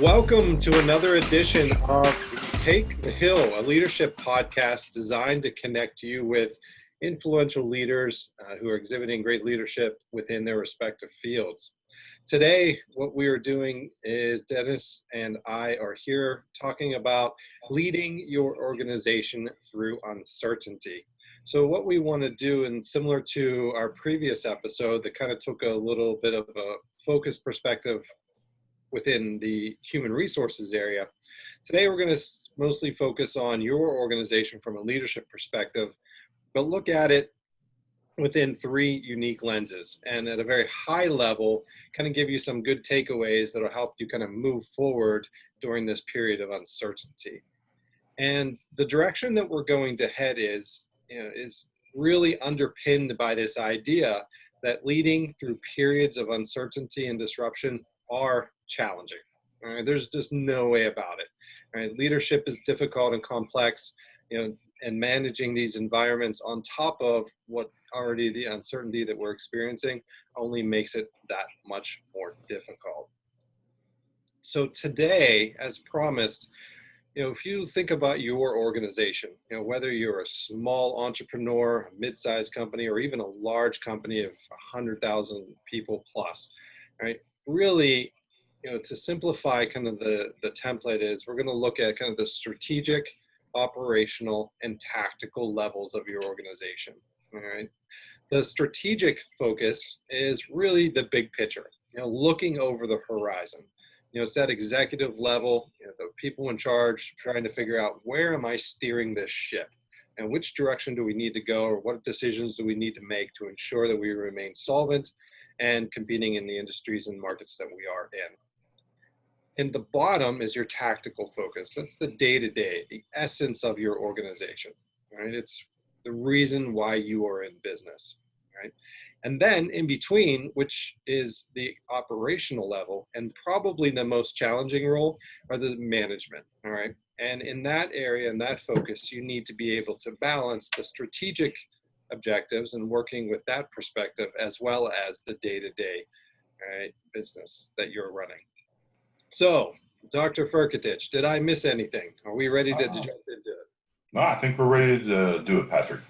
Welcome to another edition of Take the Hill, a leadership podcast designed to connect you with influential leaders who are exhibiting great leadership within their respective fields. Today, what we are doing is Dennis and I are here talking about leading your organization through uncertainty. So what we want to do, and similar to our previous episode that kind of took a little bit of a focused perspective within the human resources area, today we're going to mostly focus on your organization from a leadership perspective, but look at it within three unique lenses, and at a very high level kind of give you some good takeaways that will help you kind of move forward during this period of uncertainty. And the direction that we're going to head is really underpinned by this idea that leading through periods of uncertainty and disruption are challenging. All right? There's just no way about it. All right? Leadership is difficult and complex, and managing these environments on top of what already the uncertainty that we're experiencing only makes it that much more difficult. So today, as promised, if you think about your organization, whether you're a small entrepreneur, a mid-sized company, or even a large company of 100,000 people plus, right? Really, to simplify kind of the template is we're going to look at kind of the strategic, operational, and tactical levels of your organization. All right. The strategic focus is really the big picture, looking over the horizon. It's that executive level, the people in charge trying to figure out, where am I steering this ship and which direction do we need to go, or what decisions do we need to make to ensure that we remain solvent and competing in the industries and markets that we are in. And the bottom is your tactical focus. That's the day-to-day, the essence of your organization, right? It's the reason why you are in business, right? And then in between, which is the operational level, and probably the most challenging role, are the management, all right? And in that area and that focus, you need to be able to balance the strategic objectives and working with that perspective, as well as the day-to-day, right, business that you're running. So, Dr. Furkatich, did I miss anything? Are we ready to jump into it? No, I think we're ready to do it, Patrick.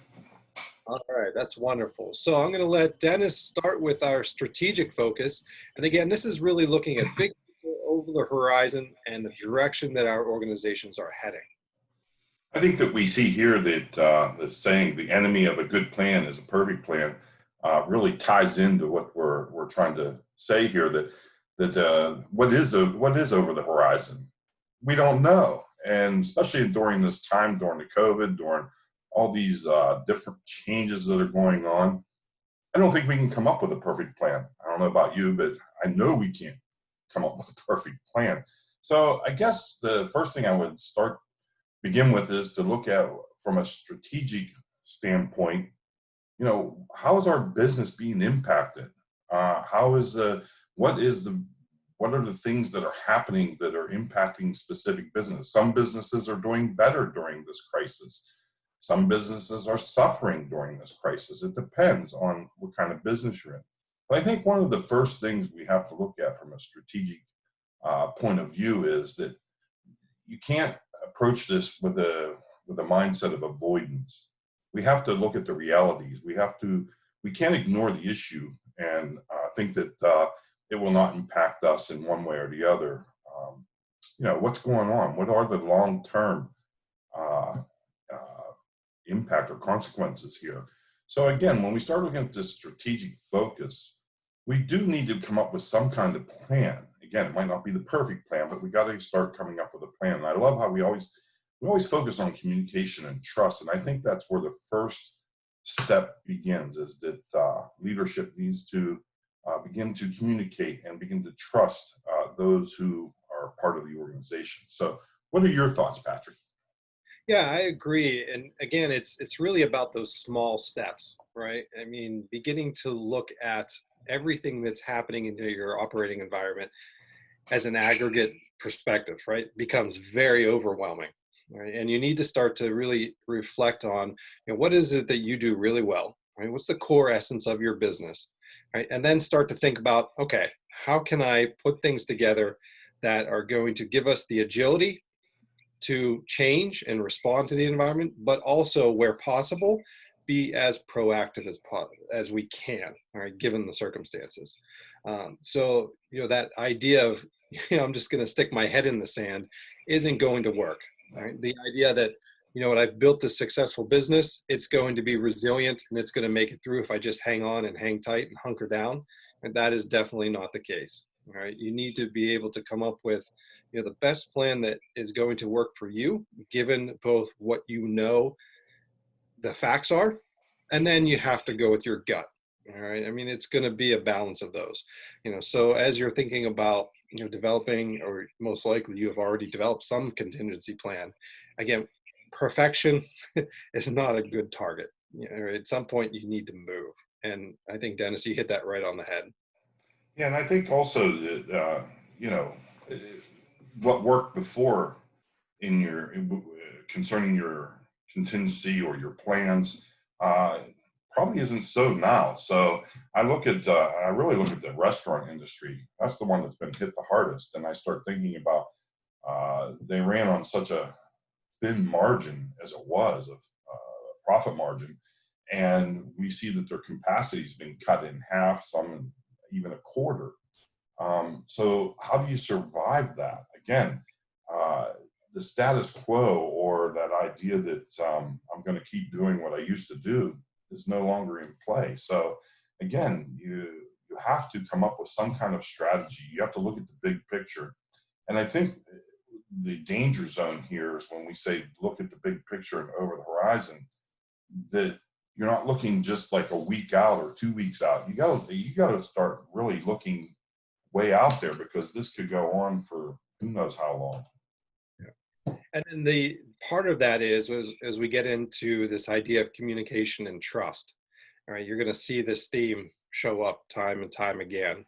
All right, that's wonderful. So I'm going to let Dennis start with our strategic focus. And again, this is really looking at big picture over the horizon and the direction that our organizations are heading. I think that we see here that the saying, the enemy of a good plan is a perfect plan, really ties into what we're trying to say here, that what is over the horizon? We don't know. And especially during this time, during the COVID, during all these different changes that are going on, I don't think we can come up with a perfect plan. I don't know about you, but I know we can't come up with a perfect plan. So I guess the first thing I would begin with is to look at, from a strategic standpoint, how is our business being impacted? What are the things that are happening that are impacting specific business? Some businesses are doing better during this crisis. Some businesses are suffering during this crisis. It depends on what kind of business you're in. But I think one of the first things we have to look at from a strategic point of view is that you can't approach this with a mindset of avoidance. We have to look at the realities. We can't ignore the issue and think that it will not impact us in one way or the other. What's going on? What are the long-term impact or consequences here? So again, when we start looking at this strategic focus, we do need to come up with some kind of plan. Again, it might not be the perfect plan, but we got to start coming up with a plan. And I love how we always focus on communication and trust. And I think that's where the first step begins, is that leadership needs to begin to communicate and begin to trust those who are part of the organization. So what are your thoughts, Patrick? Yeah, I agree. And again, it's really about those small steps, right? I mean, beginning to look at everything that's happening in your operating environment as an aggregate perspective, right, becomes very overwhelming. Right? And you need to start to really reflect on, what is it that you do really well, right? What's the core essence of your business, right? And then start to think about, okay, how can I put things together that are going to give us the agility to change and respond to the environment, but also where possible, be as proactive as we can, all right, given the circumstances. So, that idea of, I'm just going to stick my head in the sand isn't going to work. All right. The idea that, what, I've built this successful business, it's going to be resilient and it's going to make it through if I just hang on and hang tight and hunker down. And that is definitely not the case. All right. You need to be able to come up with, the best plan that is going to work for you, given both what the facts are, and then you have to go with your gut. All right. I mean, it's going to be a balance of those, so as you're thinking about, developing, or most likely you have already developed some contingency plan, again, perfection is not a good target. At some point you need to move. And I think, Dennis, you hit that right on the head. Yeah, and I think also that you know uh, what worked before in concerning your contingency or your plans uh, probably isn't so now. So I really look at the restaurant industry. That's the one that's been hit the hardest, and I start thinking about they ran on such a thin margin as it was of profit margin, and we see that their capacity has been cut in half, some even a quarter. So how do you survive that? Again, uh, the status quo, or that idea that I'm going to keep doing what I used to do, is no longer in play. So again, you have to come up with some kind of strategy. You have to look at the big picture. And I think the danger zone here is when we say look at the big picture and over the horizon, that you're not looking just like a week out or 2 weeks out. You got to start really looking way out there, because this could go on for who knows how long. And then the part of that is, as we get into this idea of communication and trust, all right, you're going to see this theme show up time and time again.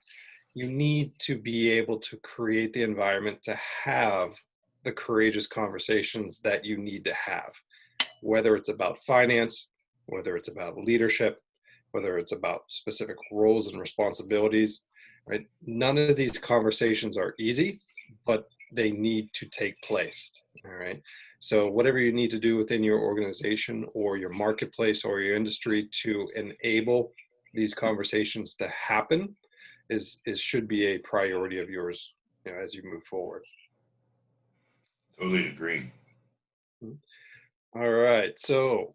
You need to be able to create the environment to have the courageous conversations that you need to have, whether it's about finance, whether it's about leadership, whether it's about specific roles and responsibilities, right? None of these conversations are easy, but they need to take place. All right. So whatever you need to do within your organization or your marketplace or your industry to enable these conversations to happen is should be a priority of yours, as you move forward. Totally agree. All right. So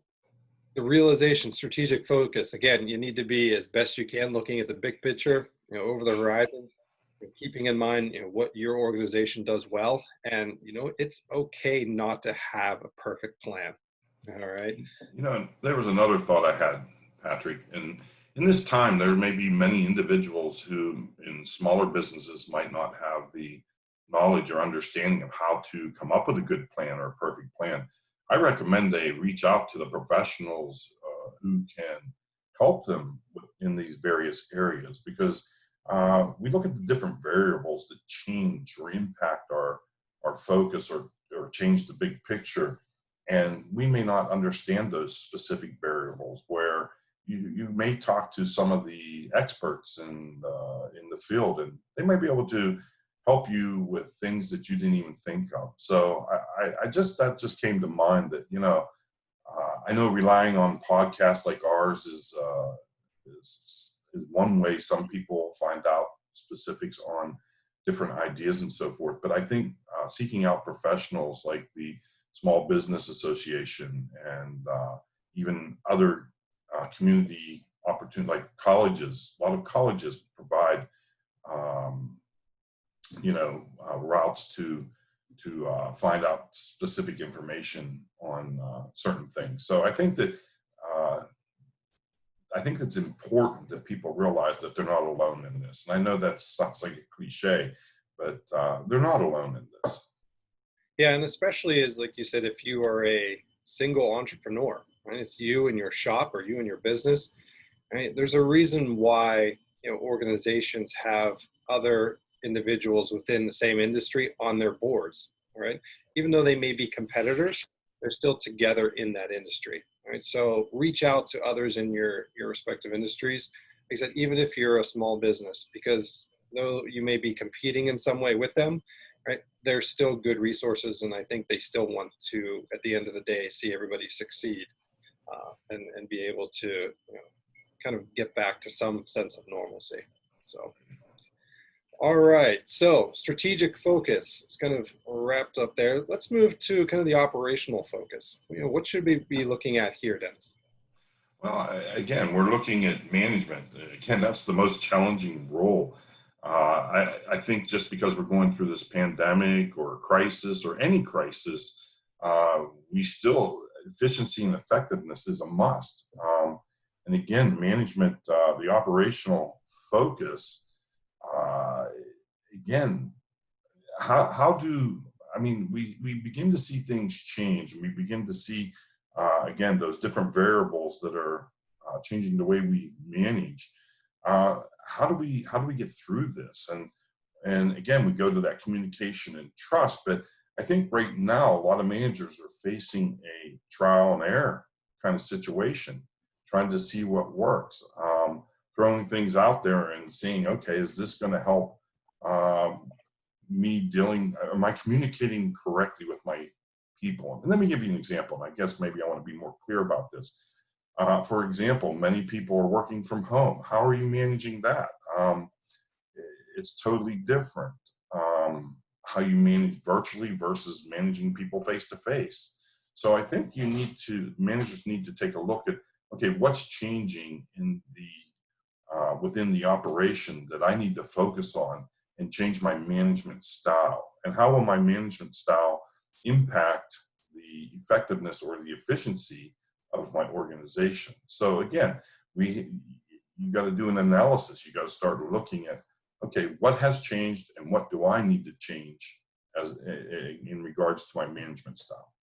the realization, strategic focus, again, you need to be as best you can looking at the big picture, over the horizon, keeping in mind, what your organization does well. And, it's okay not to have a perfect plan. All right. There was another thought I had, Patrick, and in this time, there may be many individuals who, in smaller businesses, might not have the knowledge or understanding of how to come up with a good plan or a perfect plan. I recommend they reach out to the professionals who can help them in these various areas, because we look at the different variables that change or impact our focus, or change the big picture, and we may not understand those specific variables, where you may talk to some of the experts in the field, and they might be able to help you with things that you didn't even think of. So that just came to mind, that I know relying on podcasts like ours is one way some people find out specifics on different ideas and so forth. But I think seeking out professionals like the Small Business Association, and even other community opportunities, like colleges. A lot of colleges provide, um, routes to find out specific information on certain things. So uh, I think it's important that people realize that they're not alone in this. And I know that sounds like a cliche, but they're not alone in this. Yeah. And especially, as like you said, if you are a single entrepreneur, right? It's you and your shop or you and your business. Right? There's a reason why, organizations have other individuals within the same industry on their boards, right? Even though they may be competitors, they're still together in that industry, right? So reach out to others in your respective industries. Like I said, even if you're a small business, because though you may be competing in some way with them, right? They're still good resources, and I think they still want to, at the end of the day, see everybody succeed, and be able to, kind of get back to some sense of normalcy. So, all right. So strategic focus is kind of wrapped up there. Let's move to kind of the operational focus. What should we be looking at here, Dennis? Well, again, we're looking at management. Again, that's the most challenging role. I think just because we're going through this pandemic or crisis or any crisis, we still, efficiency and effectiveness is a must. And again, management, the operational focus, uh, again, how do, I mean, we begin to see things change. We begin to see, again, those different variables that are changing the way we manage. How do we get through this? And again, we go to that communication and trust. But I think right now a lot of managers are facing a trial and error kind of situation, trying to see what works, throwing things out there and seeing, okay, is this going to help? Me dealing, am I communicating correctly with my people? And let me give you an example. And I guess maybe I want to be more clear about this. For example, many people are working from home. How are you managing that? It's totally different. How you manage virtually versus managing people face to face. So I think managers need to take a look at, okay, what's changing in the within the operation that I need to focus on and change my management style? And how will my management style impact the effectiveness or the efficiency of my organization? So again, you got to do an analysis. You got to start looking at, okay, what has changed and what do I need to change in regards to my management style?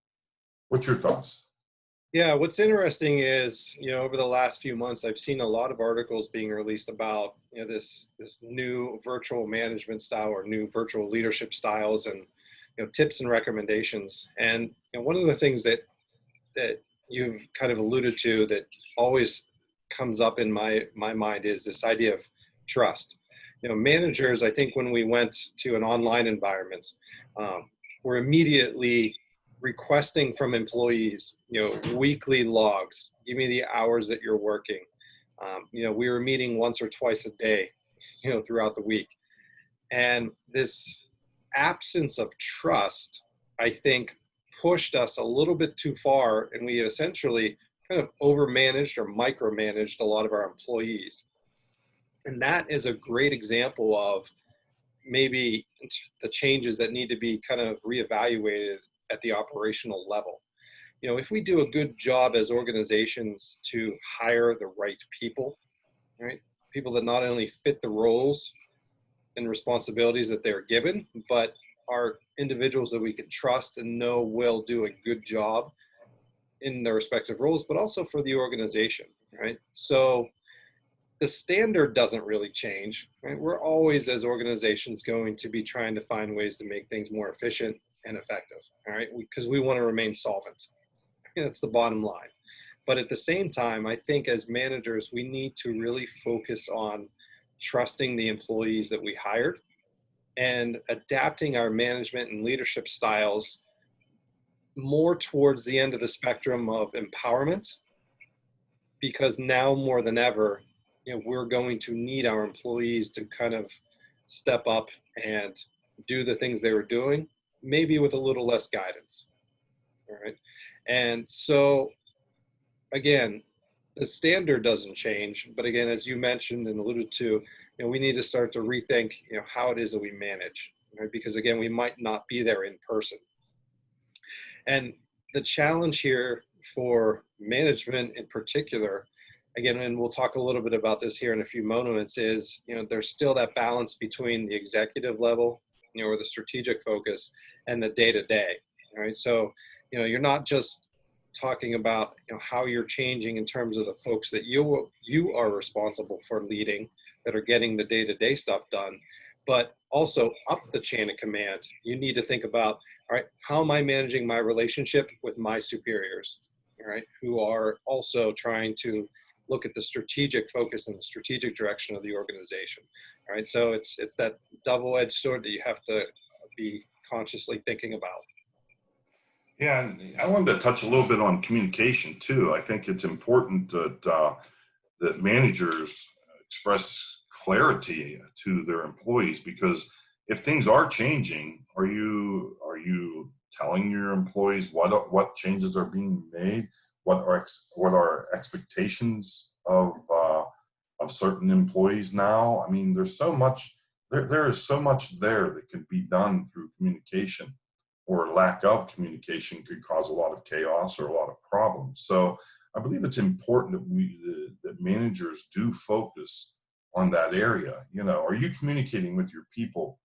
What's your thoughts? Yeah, what's interesting is, over the last few months, I've seen a lot of articles being released about, this new virtual management style or new virtual leadership styles, and tips and recommendations. And one of the things that you've kind of alluded to that always comes up in my mind is this idea of trust. Managers, I think when we went to an online environment, were immediately requesting from employees, weekly logs. Give me the hours that you're working. We were meeting once or twice a day, throughout the week. And this absence of trust, I think, pushed us a little bit too far, and we essentially kind of overmanaged or micromanaged a lot of our employees. And that is a great example of maybe the changes that need to be kind of reevaluated at the operational level. If we do a good job as organizations to hire the right people, right? People that not only fit the roles and responsibilities that they're given, but are individuals that we can trust and know will do a good job in their respective roles, but also for the organization, right? So the standard doesn't really change, right? We're always, as organizations, going to be trying to find ways to make things more efficient and effective, all right? Because we want to remain solvent. That's the bottom line. But at the same time, I think as managers, we need to really focus on trusting the employees that we hired and adapting our management and leadership styles more towards the end of the spectrum of empowerment, because now more than ever, we're going to need our employees to kind of step up and do the things they were doing, maybe with a little less guidance. All right. And so, again, the standard doesn't change, but again, as you mentioned and alluded to, we need to start to rethink, how it is that we manage, right? Because again, we might not be there in person. And the challenge here for management in particular, again, and we'll talk a little bit about this here in a few moments, is, there's still that balance between the executive level, or the strategic focus, and the day-to-day, right? So, you're not just talking about, how you're changing in terms of the folks that you are responsible for leading, that are getting the day-to-day stuff done, but also up the chain of command. You need to think about, all right, how am I managing my relationship with my superiors, all right, who are also trying to look at the strategic focus and the strategic direction of the organization, all right? So it's that double-edged sword that you have to be consciously thinking about. Yeah, and I wanted to touch a little bit on communication too. I think it's important that managers express clarity to their employees, because if things are changing, are you telling your employees what changes are being made, what are expectations of certain employees now? I mean, there's so much there is so much there that can be done through communication, or lack of communication could cause a lot of chaos or a lot of problems. So I believe it's important that managers do focus on that area. You know, are you communicating with your people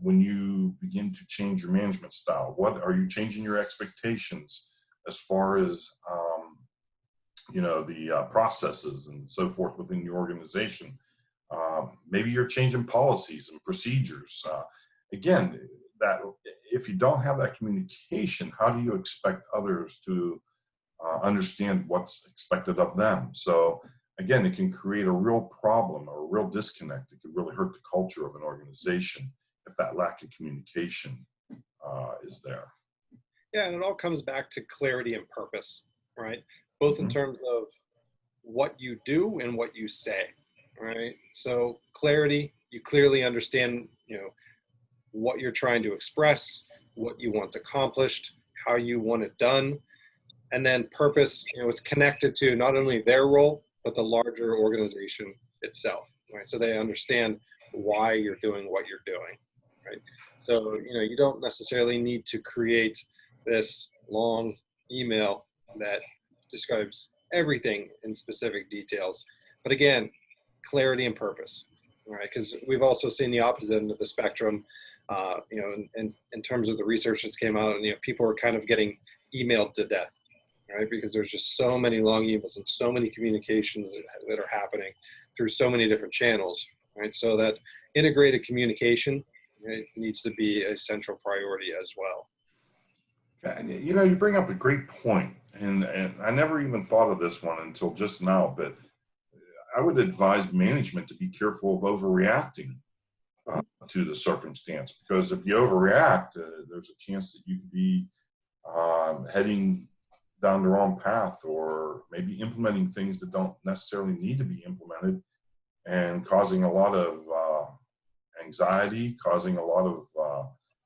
when you begin to change your management style? What are you changing your expectations as far as the processes and so forth within your organization? Maybe you're changing policies and procedures. Again, that if you don't have that communication, how do you expect others to understand what's expected of them? So again, it can create a real problem or a real disconnect. It could really hurt the culture of an organization if that lack of communication is there. Yeah, and it all comes back to clarity and purpose, right? Both in Mhm. terms of what you do and what you say, right? So clarity, you clearly understand, what you're trying to express, what you want accomplished, how you want it done. And then purpose, it's connected to not only their role, but the larger organization itself, right? So they understand why you're doing what you're doing, right? So, you don't necessarily need to create this long email that describes everything in specific details. But again, clarity and purpose, right? Because we've also seen the opposite end of the spectrum, in terms of the research that's came out, and, people are kind of getting emailed to death, right? Because there's just so many long emails and so many communications that are happening through so many different channels, right? So that integrated communication, right, needs to be a central priority as well. And, you bring up a great point, and I never even thought of this one until just now, but I would advise management to be careful of overreacting to the circumstance, because if you overreact, there's a chance that you could be heading down the wrong path, or maybe implementing things that don't necessarily need to be implemented, and causing a lot of anxiety, causing a lot of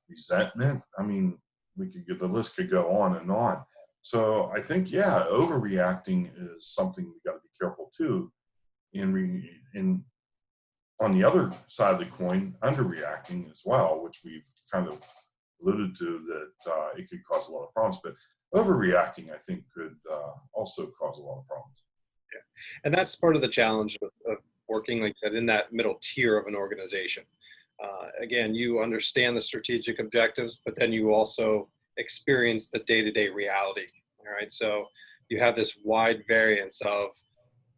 resentment. I mean, the list could go on and on. So I think, yeah, overreacting is something we got to be careful too. In on the other side of the coin, underreacting as well, which we've kind of alluded to, that it could cause a lot of problems. But overreacting, I think, could also cause a lot of problems. Yeah. And that's part of the challenge of working like that in that middle tier of an organization. Again, you understand the strategic objectives, but then you also experience the day-to-day reality. All right. So you have this wide variance of,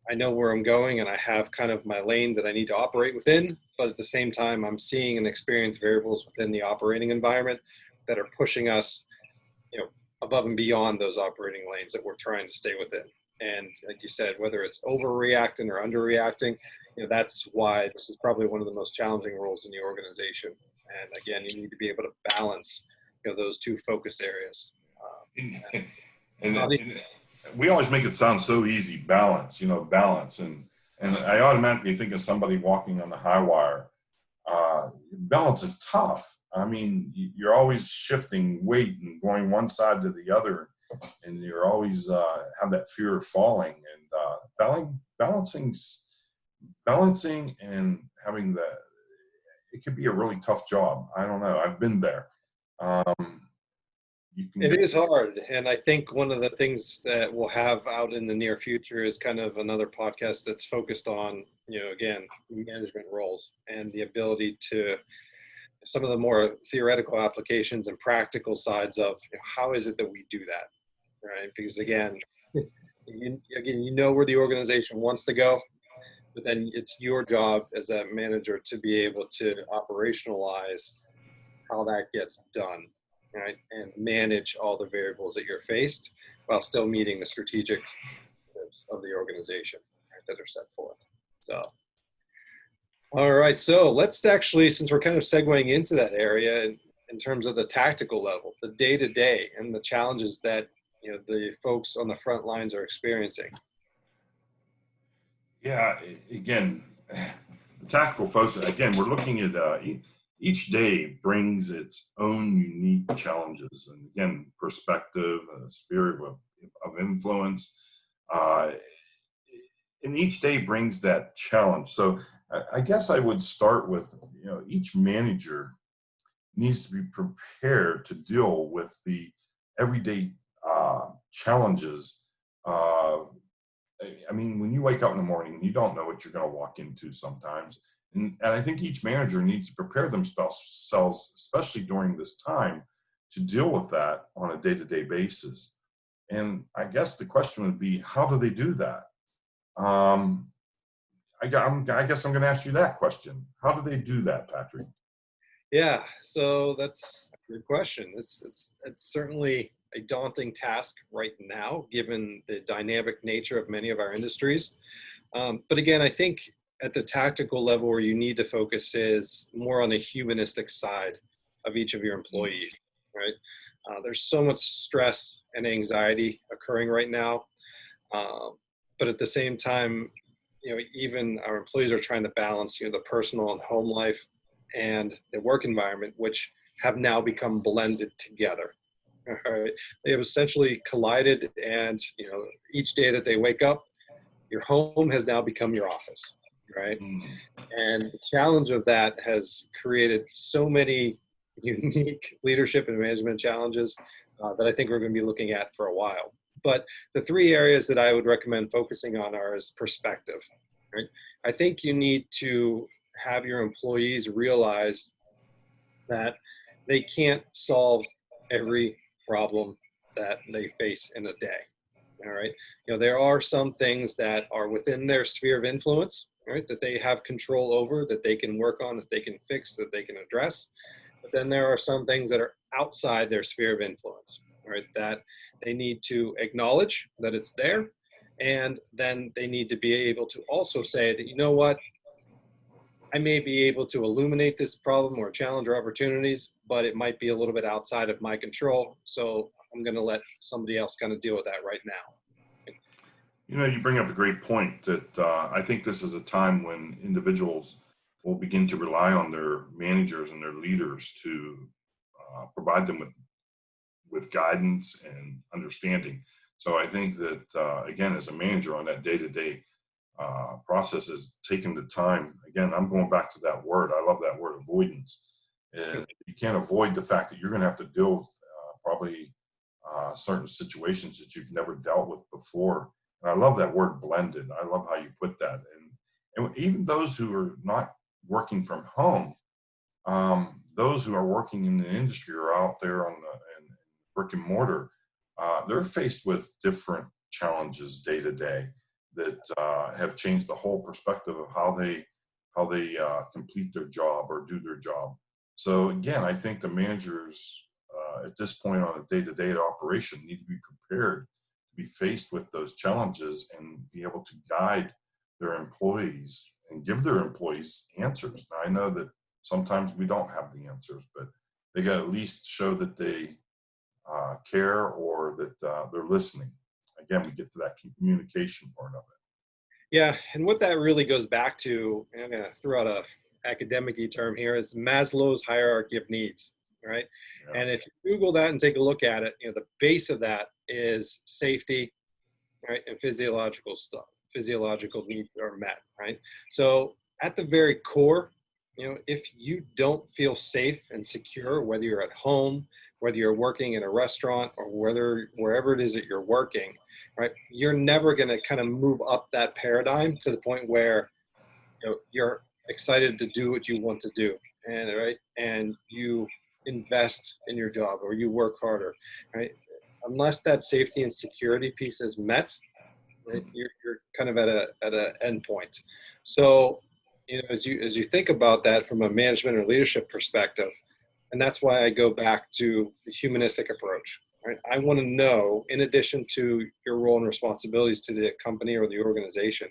I know where I'm going and I have kind of my lane that I need to operate within, but at the same time, I'm seeing and experiencing variables within the operating environment that are pushing us, above and beyond those operating lanes that we're trying to stay within. And like you said, whether it's overreacting or underreacting, that's why this is probably one of the most challenging roles in the organization. And again, you need to be able to balance, those two focus areas. And, Not and we always make it sound so easy, balance, balance. And I automatically think of somebody walking on the high wire. Balance is tough. I mean, you're always shifting weight and going one side to the other, and you're always have that fear of falling. And balancing and having that, it could be a really tough job. I don't know. I've been there. You can It get is hard. And I think one of the things that we'll have out in the near future is kind of another podcast that's focused on, again, management roles and the ability to some of the more theoretical applications and practical sides of, how is it that we do that, right? Because again, you know where the organization wants to go, but then it's your job as a manager to be able to operationalize how that gets done, right? And manage all the variables that you're faced while still meeting the strategic objectives of the organization, right, that are set forth. So, all right. So let's actually, since we're kind of segueing into that area, in terms of the tactical level, the day to day, and the challenges that the folks on the front lines are experiencing. Yeah, again, the tactical folks, again, we're looking at each day brings its own unique challenges. And again, perspective, a sphere of influence. Uh, and each day brings that challenge. So I guess I would start with, each manager needs to be prepared to deal with the everyday challenges. Uh, I mean, when you wake up in the morning, you don't know what you're going to walk into sometimes. And I think each manager needs to prepare themselves, especially during this time, to deal with that on a day-to-day basis. And I guess the question would be, how do they do that? I guess I'm going to ask you that question. How do they do that, Patrick? Yeah, so that's a good question. It's certainly a daunting task right now, given the dynamic nature of many of our industries. But again, I think at the tactical level, where you need to focus is more on the humanistic side of each of your employees, right? There's so much stress and anxiety occurring right now, but at the same time, even our employees are trying to balance, the personal and home life and the work environment, which have now become blended together. All right. They have essentially collided, and each day that they wake up, your home has now become your office, right? Mm. And the challenge of that has created so many unique leadership and management challenges that I think we're going to be looking at for a while. But the three areas that I would recommend focusing on are is perspective, right? I think you need to have your employees realize that they can't solve every problem that they face in a day. All right. There are some things that are within their sphere of influence, right, that they have control over, that they can work on, that they can fix, that they can address. But then there are some things that are outside their sphere of influence, right, that they need to acknowledge that it's there. And then they need to be able to also say that, what, I may be able to illuminate this problem or challenge or opportunities, but it might be a little bit outside of my control. So I'm going to let somebody else kind of deal with that right now. You bring up a great point that I think this is a time when individuals will begin to rely on their managers and their leaders to provide them with guidance and understanding. So I think that, again, as a manager on that day-to-day process is taking the time. Again, I'm going back to that word. I love that word, avoidance. And you can't avoid the fact that you're going to have to deal with probably certain situations that you've never dealt with before. And I love that word blended. I love how you put that. And even those who are not working from home, those who are working in the industry or out there on the in brick and mortar, they're faced with different challenges day to day that have changed the whole perspective of how they complete their job or do their job. So again, I think the managers at this point on a day-to-day operation need to be prepared to be faced with those challenges and be able to guide their employees and give their employees answers. Now, I know that sometimes we don't have the answers, but they got to at least show that they care or that they're listening. Again, we get to that communication part of it. Yeah, and what that really goes back to, and I'm going to throw out a academic-y term here, is Maslow's hierarchy of needs, right? Yeah. And if you Google that and take a look at it, the base of that is safety, right, and physiological stuff. Physiological needs are met, right? So at the very core, if you don't feel safe and secure, whether you're at home, whether you're working in a restaurant, or wherever it is that you're working, right, you're never going to kind of move up that paradigm to the point where you're excited to do what you want to do, and you invest in your job or you work harder, right? Unless that safety and security piece is met, right, you're kind of at a end point. So as you think about that from a management or leadership perspective, and that's why I go back to the humanistic approach, right? I want to know, in addition to your role and responsibilities to the company or the organization,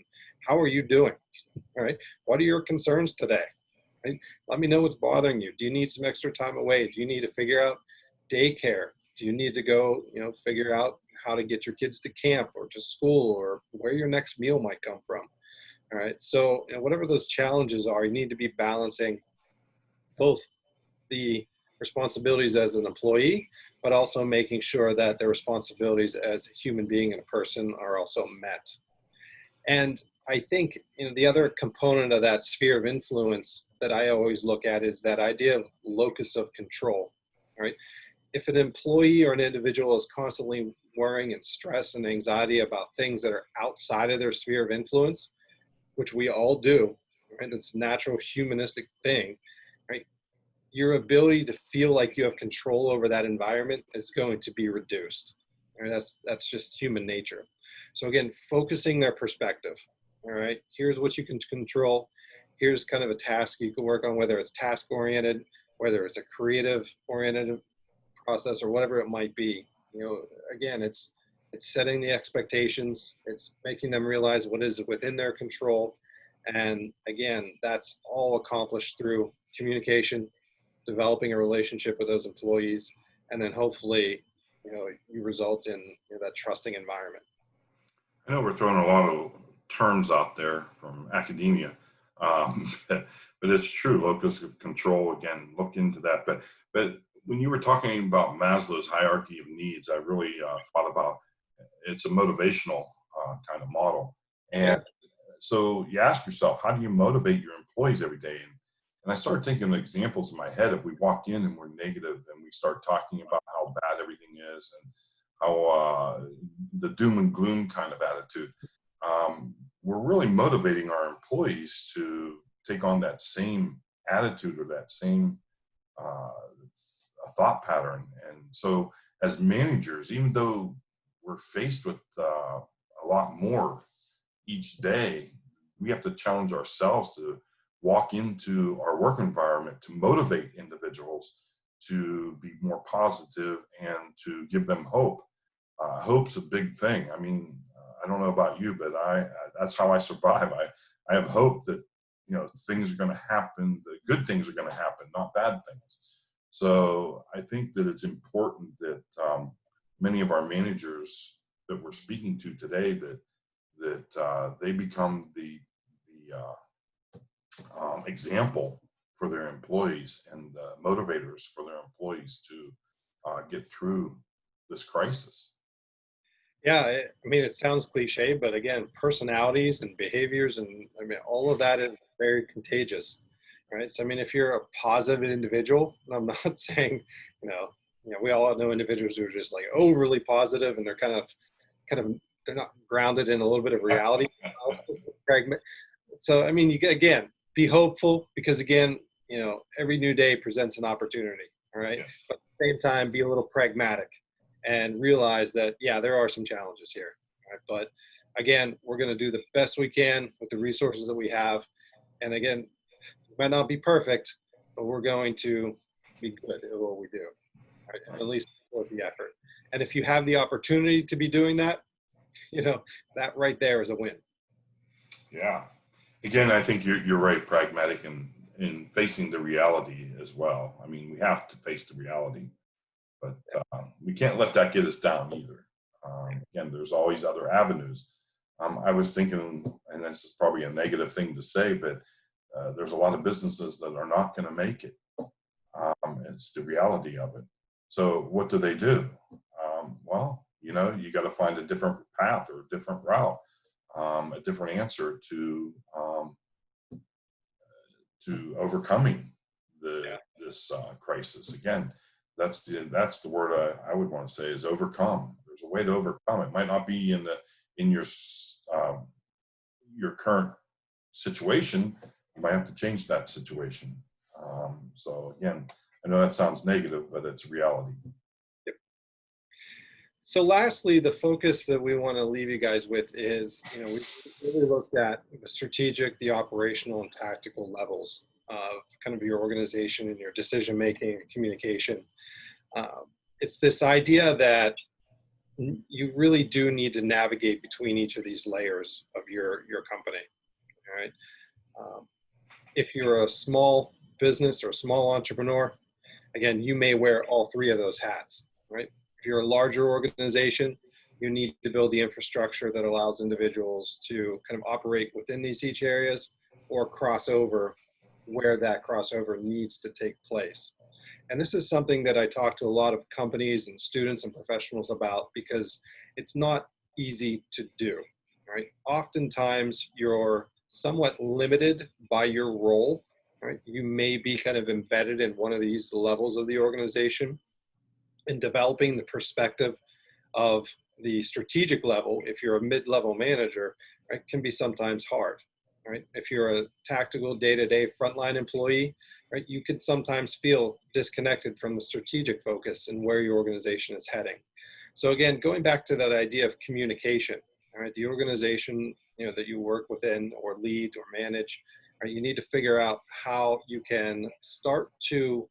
how are you doing? All right. What are your concerns today? right? Let me know what's bothering you. Do you need some extra time away? Do you need to figure out daycare? Do you need to go, figure out how to get your kids to camp or to school or where your next meal might come from? All right. So, whatever those challenges are, you need to be balancing both the responsibilities as an employee, but also making sure that the responsibilities as a human being and a person are also met. And I think the other component of that sphere of influence that I always look at is that idea of locus of control. Right? If an employee or an individual is constantly worrying and stress and anxiety about things that are outside of their sphere of influence, which we all do, right? It's a natural humanistic thing, right? Your ability to feel like you have control over that environment is going to be reduced. Right? That's just human nature. So again, focusing their perspective. All right, here's what you can control. Here's kind of a task you can work on, whether it's task oriented, whether it's a creative oriented process, or whatever it might be. Again, it's setting the expectations. It's making them realize what is within their control. And again, that's all accomplished through communication, developing a relationship with those employees, and then hopefully, you result in that trusting environment. I know we're throwing a lot of terms out there from academia, but it's true. Locus of control. Again, look into that. But when you were talking about Maslow's hierarchy of needs, I really thought about it's a motivational kind of model. And Yeah. so you ask yourself, how do you motivate your employees every day? And I started thinking of examples in my head. If we walk in and we're negative and we start talking about how bad everything is and how the doom and gloom kind of attitude, we're really motivating our employees to take on that same attitude or that same thought pattern. And so as managers, even though we're faced with a lot more each day, we have to challenge ourselves to walk into our work environment to motivate individuals to be more positive and to give them hope. Hope's a big thing. I mean, I don't know about you, but that's how I survive. I have hope that things are going to happen. The good things are going to happen, not bad things. So I think that it's important that many of our managers that we're speaking to today that they become the example for their employees and motivators for their employees to get through this crisis. Yeah, I mean, it sounds cliche, but again, personalities and behaviors, and I mean, all of that is very contagious, right? So, I mean, if you're a positive individual, and I'm not saying, we all know individuals who are just like overly positive, and they're they're not grounded in a little bit of reality. So, I mean, again, be hopeful because again, every new day presents an opportunity. All right, Yes. but at the same time, be a little pragmatic and realize that, yeah, there are some challenges here. Right? But again, we're going to do the best we can with the resources that we have. And again, it might not be perfect, but we're going to be good at what we do. Right? And at least support the effort. And if you have the opportunity to be doing that, that right there is a win. Yeah. Again, I think you're right, pragmatic in facing the reality as well. I mean, we have to face the reality, but we can't let that get us down either. Again, there's always other avenues. I was thinking, and this is probably a negative thing to say, but there's a lot of businesses that are not going to make it. It's the reality of it. So what do they do? Well, you got to find a different path or a different route, a different answer to overcoming this crisis. Again, that's the word I would want to say is overcome. There's a way to overcome. It might not be in your current situation. You might have to change that situation. So again, I know that sounds negative, but it's reality. So lastly, the focus that we want to leave you guys with is, we really looked at the strategic, the operational, and tactical levels of kind of your organization and your decision-making and communication. It's this idea that you really do need to navigate between each of these layers of your company, all right? If you're a small business or a small entrepreneur, again, you may wear all three of those hats, right? If you're a larger organization, you need to build the infrastructure that allows individuals to kind of operate within these each areas or cross over where that crossover needs to take place. And this is something that I talk to a lot of companies and students and professionals about because it's not easy to do, right? Oftentimes you're somewhat limited by your role, right? You may be kind of embedded in one of these levels of the organization, and developing the perspective of the strategic level, if you're a mid-level manager, right, can be sometimes hard, right? If you're a tactical day-to-day frontline employee, right, you could sometimes feel disconnected from the strategic focus and where your organization is heading. So again, going back to that idea of communication, all right, the organization, that you work within or lead or manage, right, you need to figure out how you can start to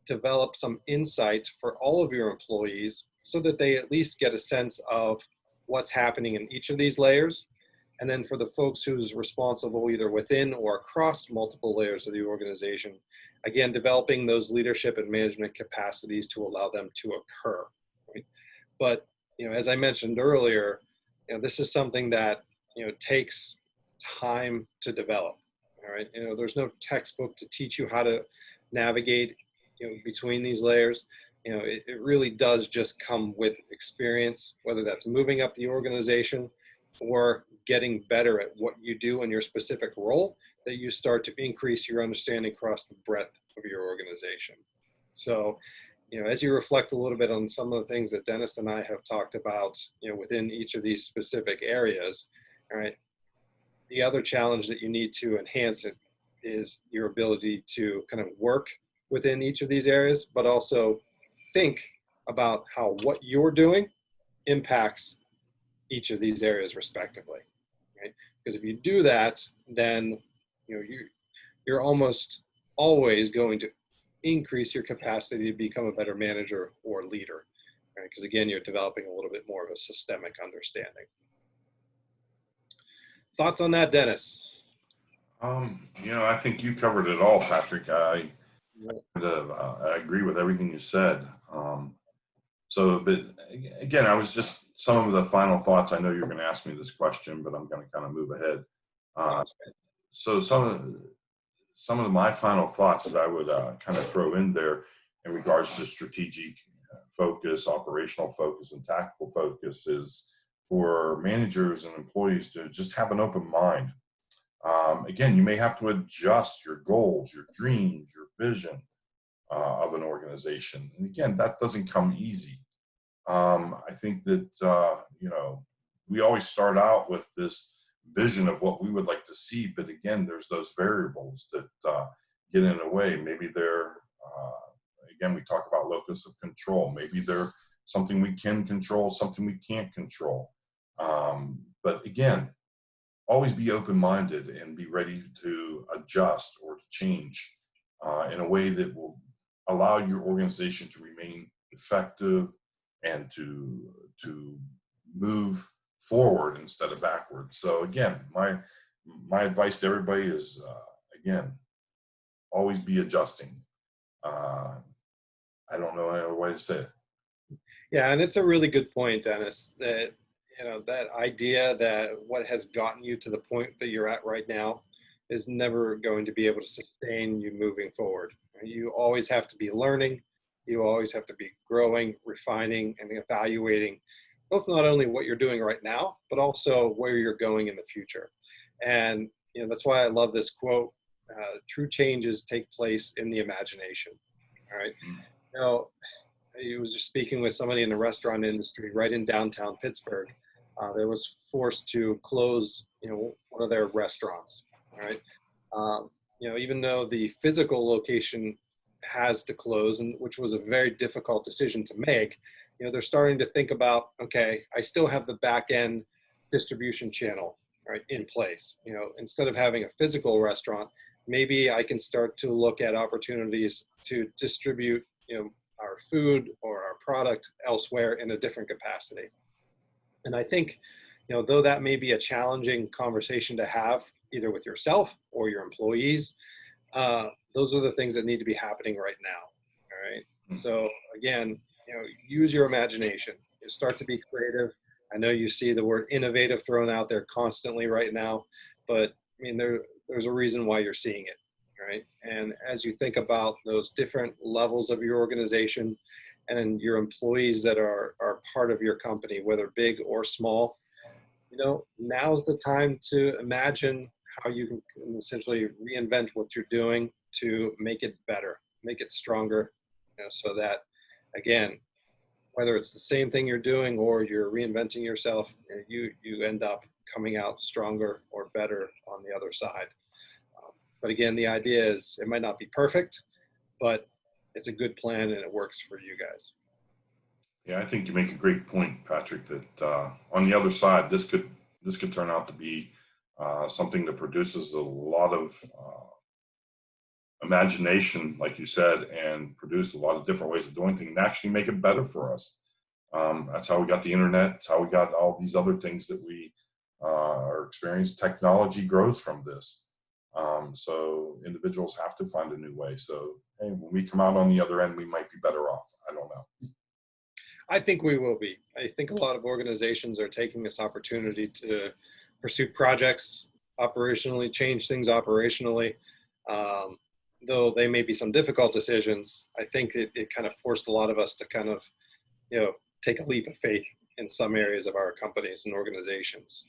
develop some insight for all of your employees so that they at least get a sense of what's happening in each of these layers. And then for the folks who's responsible either within or across multiple layers of the organization, again, developing those leadership and management capacities to allow them to occur. Right? But, as I mentioned earlier, this is something that, takes time to develop. All right. There's no textbook to teach you how to navigate between these layers. It really does just come with experience, whether that's moving up the organization or getting better at what you do in your specific role, that you start to increase your understanding across the breadth of your organization. So, as you reflect a little bit on some of the things that Dennis and I have talked about, within each of these specific areas, all right, the other challenge that you need to enhance it is your ability to kind of work within each of these areas, but also think about how what you're doing impacts each of these areas respectively, right? Because if you do that, then you're almost always going to increase your capacity to become a better manager or leader, right? Because again, you're developing a little bit more of a systemic understanding. Thoughts on that, Dennis? I think you covered it all, Patrick. I Right. I agree with everything you said. But again, I was just some of the final thoughts. I know you're going to ask me this question, but I'm going to kind of move ahead. Uh, That's right. so some of my final thoughts that I would kind of throw in there in regards to strategic focus, operational focus, and tactical focus is for managers and employees to just have an open mind. Again, you may have to adjust your goals, your dreams, your vision of an organization. And again, that doesn't come easy. I think that, we always start out with this vision of what we would like to see. But again, there's those variables that get in the way. Maybe again, we talk about locus of control. Maybe they're something we can control, something we can't control. But again, always be open-minded and be ready to adjust or to change in a way that will allow your organization to remain effective and to move forward instead of backward. So again, my advice to everybody is again, always be adjusting. I don't know any other way to say it. Yeah, and it's a really good point, Dennis, that that idea that what has gotten you to the point that you're at right now is never going to be able to sustain you moving forward. You always have to be learning, you always have to be growing, refining, and evaluating both not only what you're doing right now, but also where you're going in the future. And that's why I love this quote: "True changes take place in the imagination." All right. Now, I was just speaking with somebody in the restaurant industry right in downtown Pittsburgh. They was forced to close, one of their restaurants. All right. Even though the physical location has to close, and which was a very difficult decision to make, they're starting to think about, okay, I still have the back end distribution channel, right, in place. Instead of having a physical restaurant, maybe I can start to look at opportunities to distribute, our food or our product elsewhere in a different capacity. And I think, though that may be a challenging conversation to have either with yourself or your employees, those are the things that need to be happening right now. All right. So again, use your imagination. You start to be creative. I know you see the word innovative thrown out there constantly right now, but I mean, there's a reason why you're seeing it, right? And as you think about those different levels of your organization and your employees that are part of your company, whether big or small, now's the time to imagine how you can essentially reinvent what you're doing to make it better, make it stronger, so that, again, whether it's the same thing you're doing or you're reinventing yourself, you end up coming out stronger or better on the other side. But again, the idea is it might not be perfect, but it's a good plan and it works for you guys. Yeah, I think you make a great point, Patrick, that on the other side, this could turn out to be something that produces a lot of imagination, like you said, and produce a lot of different ways of doing things and actually make it better for us. That's how we got the internet. That's how we got all these other things that we are experiencing. Technology grows from this. So individuals have to find a new way. So, hey, when we come out on the other end, we might be better off. I don't know. I think we will be. I think a lot of organizations are taking this opportunity to pursue projects operationally, change things operationally. Though they may be some difficult decisions, I think it kind of forced a lot of us to kind of, take a leap of faith in some areas of our companies and organizations.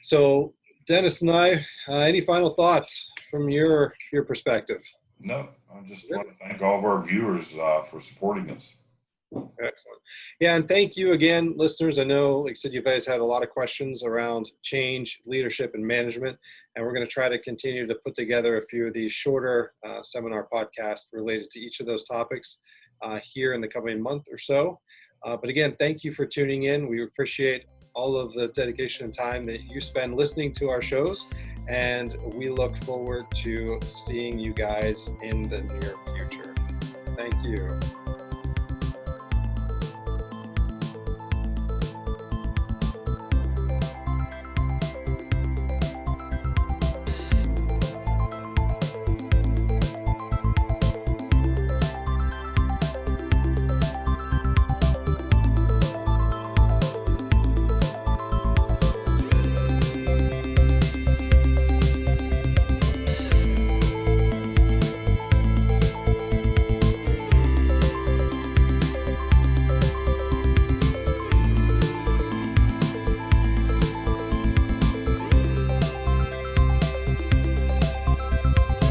So Dennis and I, any final thoughts from your perspective? No, I just want to thank all of our viewers for supporting us. Excellent. Yeah, and thank you again, listeners. I know, like I said, you guys had a lot of questions around change, leadership, and management, and we're going to try to continue to put together a few of these shorter seminar podcasts related to each of those topics here in the coming month or so. But again, thank you for tuning in. We appreciate all of the dedication and time that you spend listening to our shows, and we look forward to seeing you guys in the near future. Thank you.